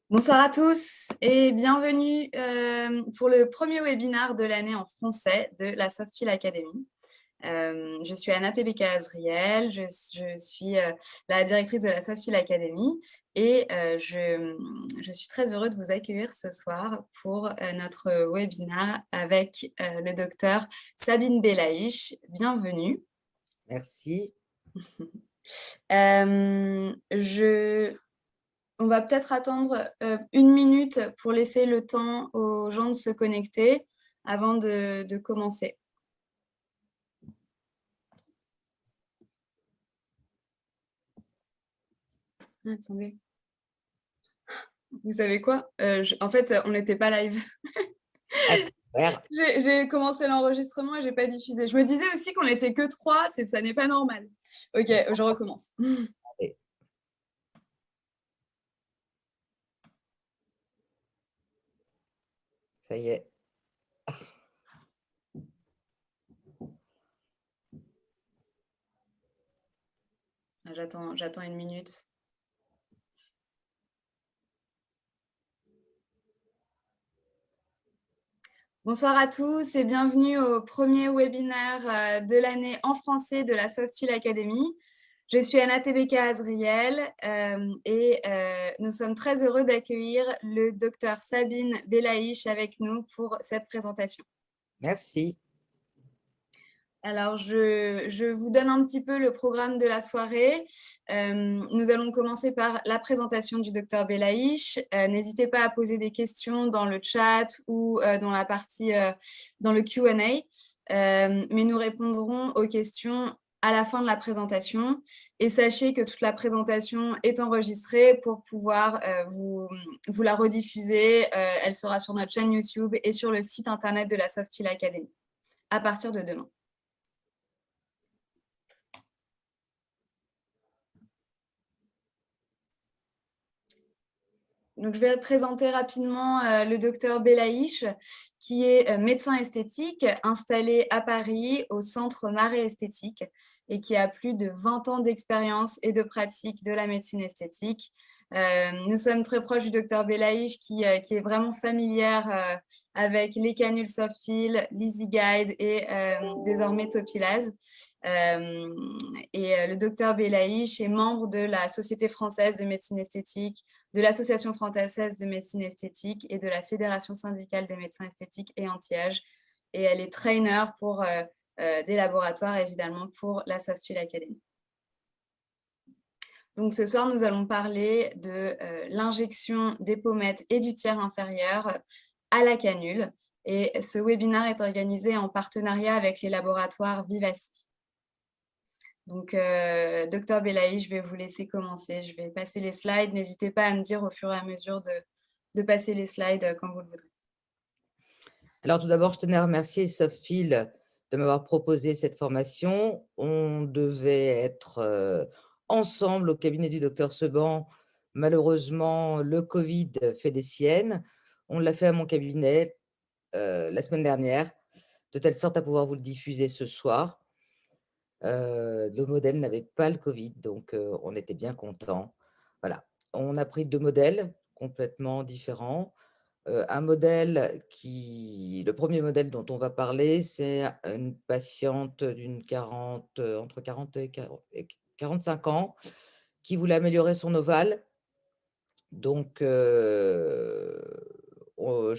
Bonsoir à tous et bienvenue pour le premier webinaire de l'année en français de la Softfield Academy. Je suis Anna Tebeka Azriel, je suis la directrice de la Softfield Academy et je suis très heureuse de vous accueillir ce soir pour notre webinaire avec le docteur Sabine Belaïch. Bienvenue. Merci. On va peut-être attendre 1 minute pour laisser le temps aux gens de se connecter avant de commencer. Attendez. Vous savez quoi? En fait, on n'était pas live. J'ai commencé l'enregistrement et je n'ai pas diffusé. Je me disais aussi qu'on n'était que 3, ça n'est pas normal. Ok, je recommence. Ça y est. J'attends 1 minute. Bonsoir à tous et bienvenue au premier webinaire de l'année en français de la Softfield Academy. Je suis Anna Tebeka Azriel et nous sommes très heureux d'accueillir le docteur Sabine Belaïch avec nous pour cette présentation. Merci. Alors, je vous donne un petit peu le programme de la soirée. Nous allons commencer par la présentation du docteur Belaïch. N'hésitez pas à poser des questions dans le chat ou dans la partie, dans le Q&A. Mais nous répondrons aux questions à la fin de la présentation. Et sachez que toute la présentation est enregistrée pour pouvoir vous la rediffuser. Elle sera sur notre chaîne YouTube et sur le site internet de la Softfield Academy à partir de demain. Donc, je vais présenter rapidement le docteur Belaïch, qui est médecin esthétique installé à Paris au Centre Marais Esthétique et qui a plus de 20 ans d'expérience et de pratique de la médecine esthétique. Nous sommes très proches du docteur Belaïch qui est vraiment familière avec les canules Softfield, l'EasyGuide et désormais Topilase. Le docteur Belaïch est membre de la Société française de médecine esthétique, de l'Association française de médecine esthétique et de la Fédération syndicale des médecins esthétiques et anti-âge. Et elle est trainer pour des laboratoires, évidemment, pour la Softfield Academy. Donc, ce soir, nous allons parler de l'injection des pommettes et du tiers inférieur à la canule. Et ce webinaire est organisé en partenariat avec les laboratoires Vivaci. Donc, docteur Belaïch, je vais vous laisser commencer. Je vais passer les slides. N'hésitez pas à me dire au fur et à mesure de passer les slides quand vous le voudrez. Alors, tout d'abord, je tenais à remercier Softfield de m'avoir proposé cette formation. On devait être ensemble au cabinet du docteur Seban. Malheureusement, le Covid fait des siennes. On l'a fait à mon cabinet la semaine dernière, de telle sorte à pouvoir vous le diffuser ce soir. Le modèle n'avait pas le Covid, donc on était bien contents. Voilà. On a pris 2 modèles complètement différents. Un modèle le premier modèle dont on va parler, c'est une patiente entre 40 et 45 ans qui voulait améliorer son ovale. Donc, je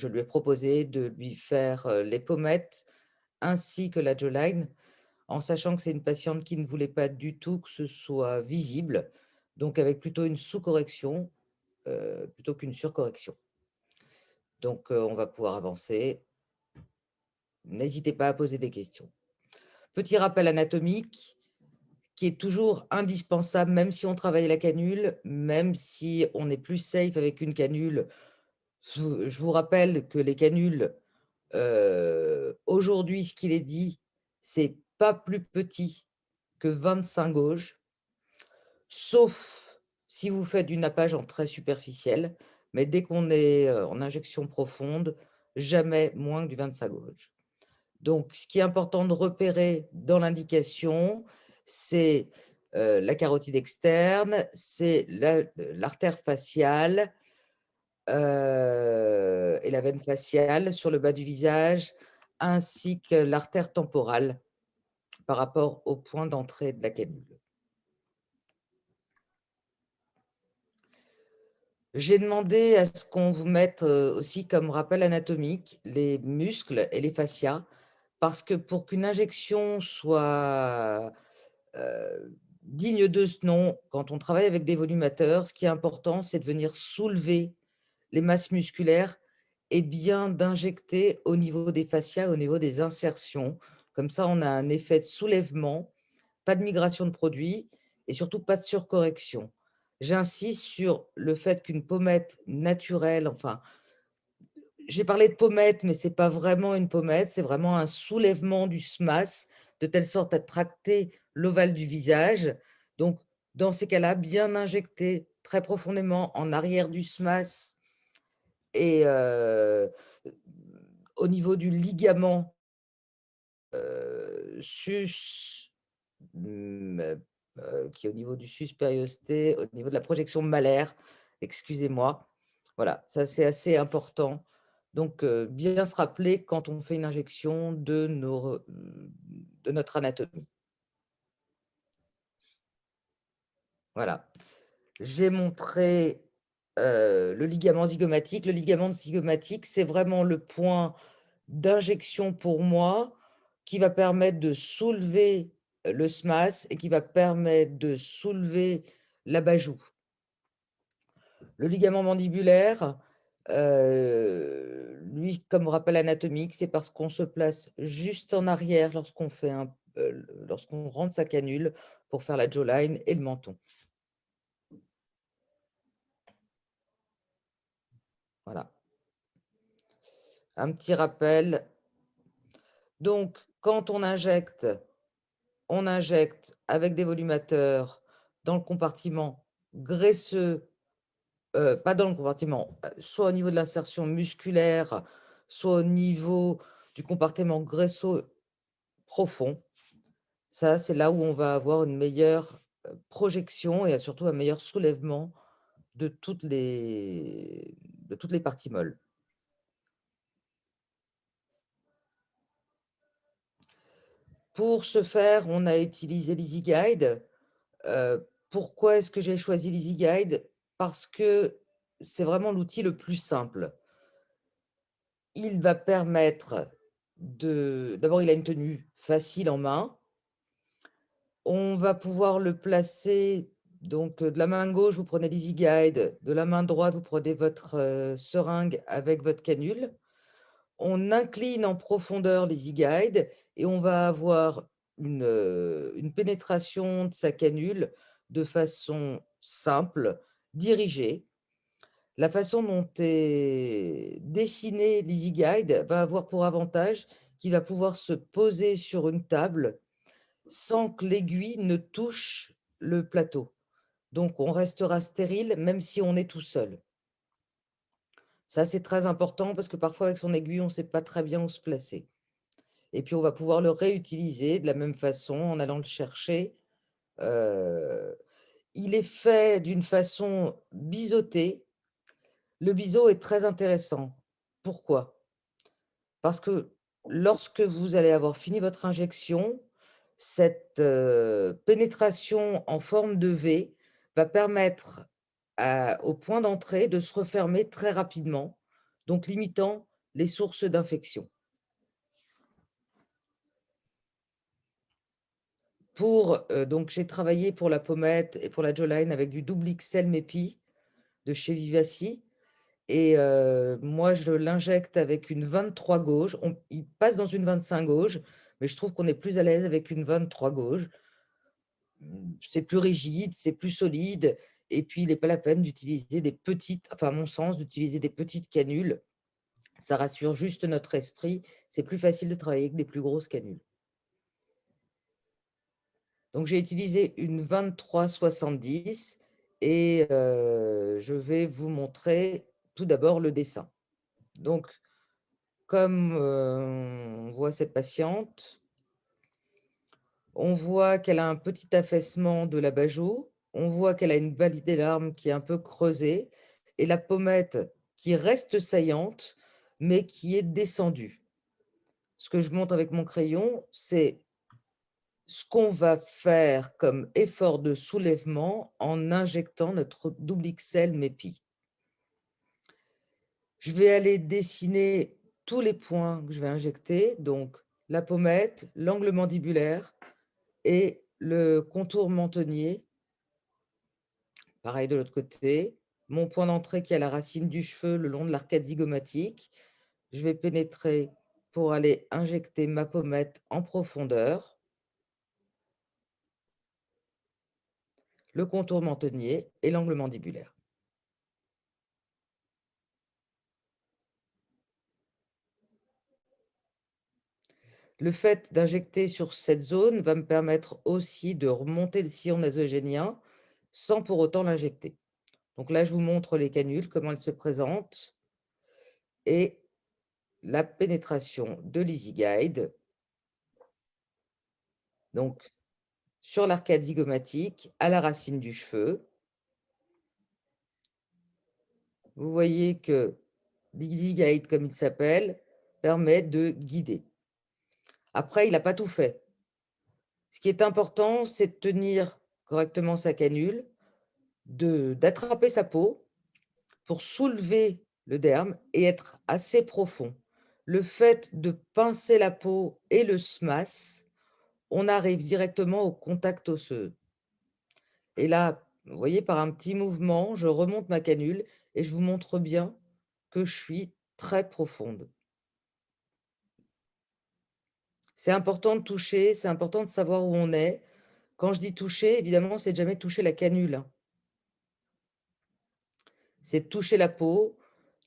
lui ai proposé de lui faire les pommettes ainsi que la jawline, en sachant que c'est une patiente qui ne voulait pas du tout que ce soit visible, donc avec plutôt une sous-correction plutôt qu'une surcorrection. Donc, on va pouvoir avancer. N'hésitez pas à poser des questions. Petit rappel anatomique qui est toujours indispensable, même si on travaille la canule, même si on est plus safe avec une canule. Je vous rappelle que les canules, aujourd'hui, ce qu'il est dit, c'est pas plus petit que 25 gauges, sauf si vous faites du nappage en très superficiel, mais dès qu'on est en injection profonde, jamais moins que du 25 gauges. Donc, ce qui est important de repérer dans l'indication, c'est la carotide externe, c'est l'artère faciale, et la veine faciale sur le bas du visage, ainsi que l'artère temporale par rapport au point d'entrée de la canule. J'ai demandé à ce qu'on vous mette aussi comme rappel anatomique les muscles et les fascias, parce que pour qu'une injection soit digne de ce nom, quand on travaille avec des volumateurs, ce qui est important, c'est de venir soulever les masses musculaires et bien d'injecter au niveau des fascias, au niveau des insertions. Comme ça, on a un effet de soulèvement, pas de migration de produits et surtout pas de surcorrection. J'insiste sur le fait qu'une pommette naturelle, enfin, j'ai parlé de pommette, mais c'est pas vraiment une pommette, c'est vraiment un soulèvement du SMAS, de telle sorte à tracter l'ovale du visage. Donc, dans ces cas-là, bien injecter très profondément en arrière du SMAS et au niveau du ligament sus, qui est au niveau du sus périosté, au niveau de la projection malaire, excusez-moi. Voilà, ça c'est assez important. Donc, bien se rappeler quand on fait une injection de notre anatomie. Voilà. J'ai montré, le ligament zygomatique. Le ligament zygomatique, c'est vraiment le point d'injection pour moi qui va permettre de soulever le SMAS et qui va permettre de soulever l'abat-joue. Le ligament mandibulaire, lui, comme rappel anatomique, c'est parce qu'on se place juste en arrière lorsqu'on rentre sa canule pour faire la jawline et le menton. Voilà. Un petit rappel. Donc, quand on injecte avec des volumateurs dans le compartiment graisseux, pas dans le compartiment, soit au niveau de l'insertion musculaire, soit au niveau du compartiment graisseux profond. Ça, c'est là où on va avoir une meilleure projection et surtout un meilleur soulèvement de toutes les parties molles. Pour ce faire, on a utilisé l'EasyGuide. Pourquoi est-ce que j'ai choisi l'EasyGuide? Parce que c'est vraiment l'outil le plus simple. Il va permettre d'abord, il a une tenue facile en main. On va pouvoir le placer, donc de la main gauche, vous prenez l'EasyGuide, de la main droite, vous prenez votre seringue avec votre canule. On incline en profondeur l'EasyGuide et on va avoir une pénétration de sa canule de façon simple, dirigée. La façon dont est dessiné l'EasyGuide va avoir pour avantage qu'il va pouvoir se poser sur une table sans que l'aiguille ne touche le plateau. Donc, on restera stérile même si on est tout seul. Ça, c'est très important parce que parfois, avec son aiguille, on ne sait pas très bien où se placer. Et puis, on va pouvoir le réutiliser de la même façon en allant le chercher. Il est fait d'une façon biseautée. Le biseau est très intéressant. Pourquoi? Parce que lorsque vous allez avoir fini votre injection, cette pénétration en forme de V va permettre au point d'entrée de se refermer très rapidement, donc limitant les sources d'infection. Donc j'ai travaillé pour la pommette et pour la jawline avec du double XL Mépi de chez Vivaci. Et moi, je l'injecte avec une 23 gauge. Il passe dans une 25 gauge, mais je trouve qu'on est plus à l'aise avec une 23 gauge. C'est plus rigide, c'est plus solide. Et puis, il n'est pas la peine d'utiliser des petites, enfin, à mon sens, d'utiliser des petites canules. Ça rassure juste notre esprit. C'est plus facile de travailler avec des plus grosses canules. Donc, j'ai utilisé une 23-70 et je vais vous montrer tout d'abord le dessin. Donc, comme on voit cette patiente, on voit qu'elle a un petit affaissement de l'abat-joue, on voit qu'elle a une vallée des larmes qui est un peu creusée et la pommette qui reste saillante, mais qui est descendue. Ce que je montre avec mon crayon, c'est ce qu'on va faire comme effort de soulèvement en injectant notre double XL MEPI. Je vais aller dessiner tous les points que je vais injecter, donc la pommette, l'angle mandibulaire et le contour mentonnier. Pareil de l'autre côté. Mon point d'entrée qui est à la racine du cheveu le long de l'arcade zygomatique. Je vais pénétrer pour aller injecter ma pommette en profondeur. Le contour mentonnier et l'angle mandibulaire. Le fait d'injecter sur cette zone va me permettre aussi de remonter le sillon nasogénien sans pour autant l'injecter. Donc là, je vous montre les canules, comment elles se présentent et la pénétration de l'EasyGuide. Donc, sur l'arcade zygomatique, à la racine du cheveu. Vous voyez que l'EasyGuide, comme il s'appelle, permet de guider. Après, il n'a pas tout fait. Ce qui est important, c'est de tenir correctement sa canule, d'attraper sa peau pour soulever le derme et être assez profond. Le fait de pincer la peau et le SMAS, on arrive directement au contact osseux. Et là, vous voyez, par un petit mouvement, je remonte ma canule et je vous montre bien que je suis très profonde. C'est important de toucher, c'est important de savoir où on est. Quand je dis toucher, évidemment, c'est de jamais toucher la canule, hein. C'est de toucher la peau,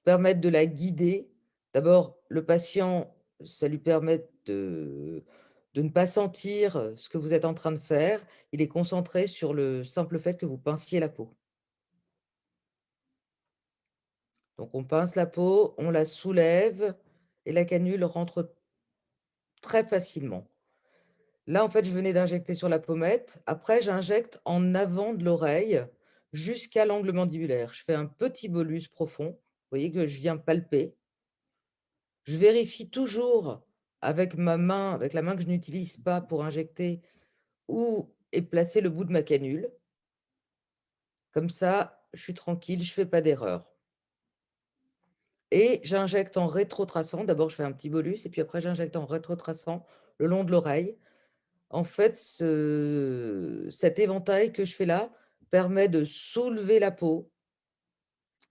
permettre de la guider. D'abord, le patient, ça lui permet de ne pas sentir ce que vous êtes en train de faire. Il est concentré sur le simple fait que vous pinciez la peau. Donc, on pince la peau, on la soulève et la canule rentre très facilement. Là, en fait, je venais d'injecter sur la pommette. Après, j'injecte en avant de l'oreille jusqu'à l'angle mandibulaire. Je fais un petit bolus profond. Vous voyez que je viens palper. Je vérifie toujours avec ma main, avec la main que je n'utilise pas pour injecter, où est placé le bout de ma canule. Comme ça, je suis tranquille, je ne fais pas d'erreur. Et j'injecte en rétrotraçant. D'abord, je fais un petit bolus et puis après, j'injecte en rétrotraçant le long de l'oreille. En fait, cet éventail que je fais là permet de soulever la peau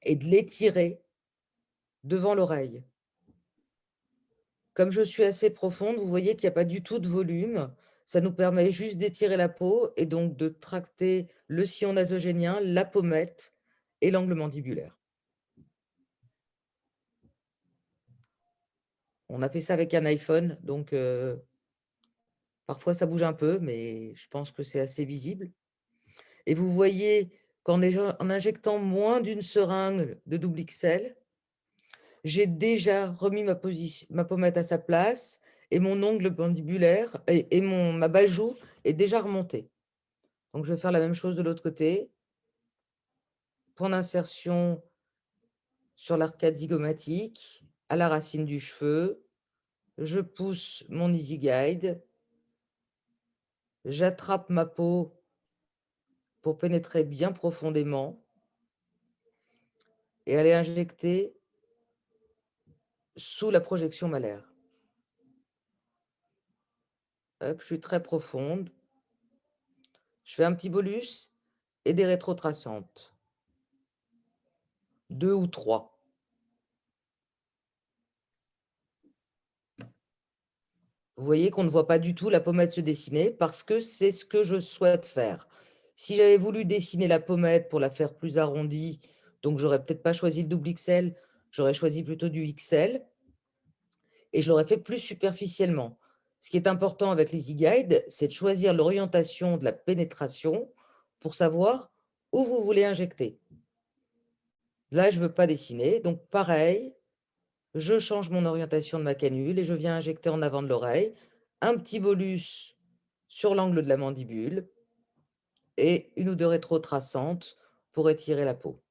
et de l'étirer devant l'oreille. Comme je suis assez profonde, vous voyez qu'il n'y a pas du tout de volume. Ça nous permet juste d'étirer la peau et donc de tracter le sillon nasogénien, la pommette et l'angle mandibulaire. On a fait ça avec un iPhone, donc parfois ça bouge un peu, mais je pense que c'est assez visible. Et vous voyez qu'en injectant moins d'une seringue de double XL, j'ai déjà remis ma pommette à sa place et mon ongle mandibulaire et ma bajoue est déjà remontée. Donc, je vais faire la même chose de l'autre côté. Point d'insertion sur l'arcade zygomatique, à la racine du cheveu. Je pousse mon EasyGuide. J'attrape ma peau pour pénétrer bien profondément et aller injecter sous la projection malaire. Hop, je suis très profonde. Je fais un petit bolus et des rétrotraçantes. 2 ou 3. Vous voyez qu'on ne voit pas du tout la pommette se dessiner parce que c'est ce que je souhaite faire. Si j'avais voulu dessiner la pommette pour la faire plus arrondie, donc j'aurais peut-être pas choisi le double XL, j'aurais choisi plutôt du XL et je l'aurais fait plus superficiellement. Ce qui est important avec les e-guides, c'est de choisir l'orientation de la pénétration pour savoir où vous voulez injecter. Là, je ne veux pas dessiner, donc pareil, je change mon orientation de ma canule et je viens injecter en avant de l'oreille, un petit bolus sur l'angle de la mandibule et une ou deux rétrotraçantes pour étirer la peau.